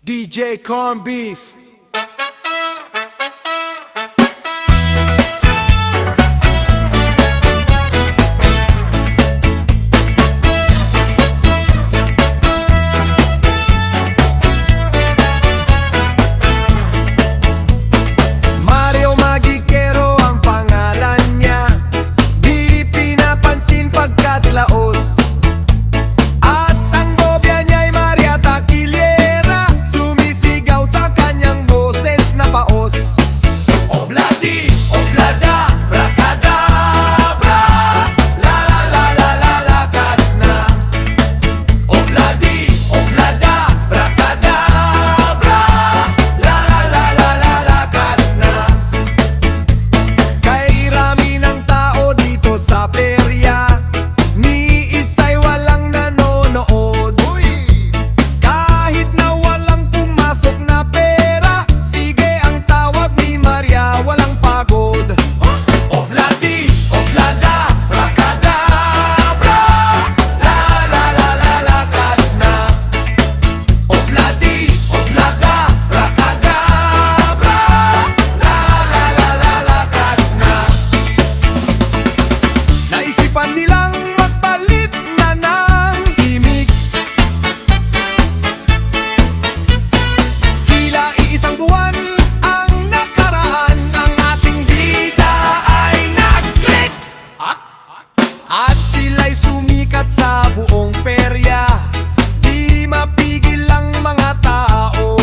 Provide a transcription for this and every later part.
DJ Corn Beef. Mario Magikero ang pangalan niya, di pinapansin pagkat laos. At ang nobya niya'y Maria Taquillera, sumisigaw sa kanyang boses na paos. Obladi, oblada, bracadabra, la la la la la kat na. Obladi, oblada, bracadabra, la la la la la kat na. Kay rami ng tao dito sa perya, ni isa'y walang nanonood. Kahit na walang pumasok na pera, sige ang tawag ni Maria, walang pagod. Obladi, oblada, bracadabra, la la la la la kat na. Obladi, oblada, bracadabra, la la la la la kat na. Naisipan nilang magpalit na ng imig, tila iisang buwan ang nakaraan, ang ating bida ay nag-click. At sila'y sumikat sa buong perya, di mapigil ang mga tao.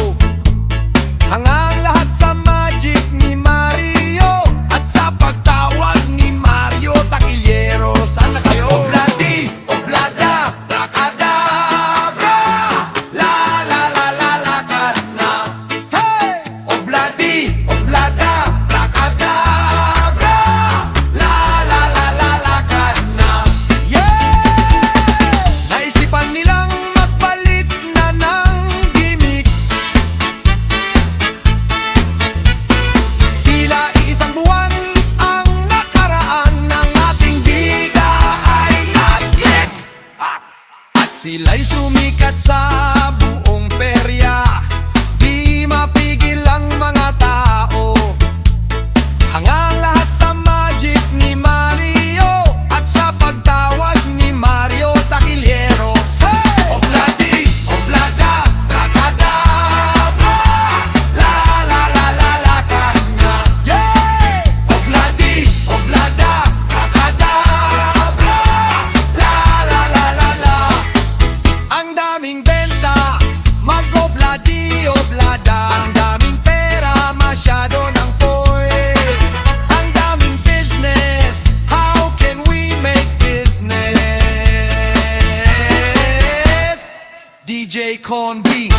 Hangang lahat sa magic ni Mario at sa pagtawag ni Mario Taquillero. Saan na kayo? Obladi, oblada, bracadabra, la la la la la kat na. Hey! Obladi, oblada, bracadabra, la la la la la kat na. Yeah! Naisipan nilang magpalit na ng gimmick, tila iisang buwan ang nakaraan, ng ating bida ay nag-click. At sila'y sumikat sa buong perya, di mapigil ang mga tao. Hangang lahat sa magic ni Mario at sa pagtawag ni Mario Taquillero. Hey! Obladi, oblada, bracadabra, la la la la la kat na. Yeah! Obladi, oblada, bracadabra, la la la la la. Ang daming benta, mag-obladi, oblada. Ang daming pera, masyado ng poy. Ang daming business, how can we make business? DJ Corn Beef.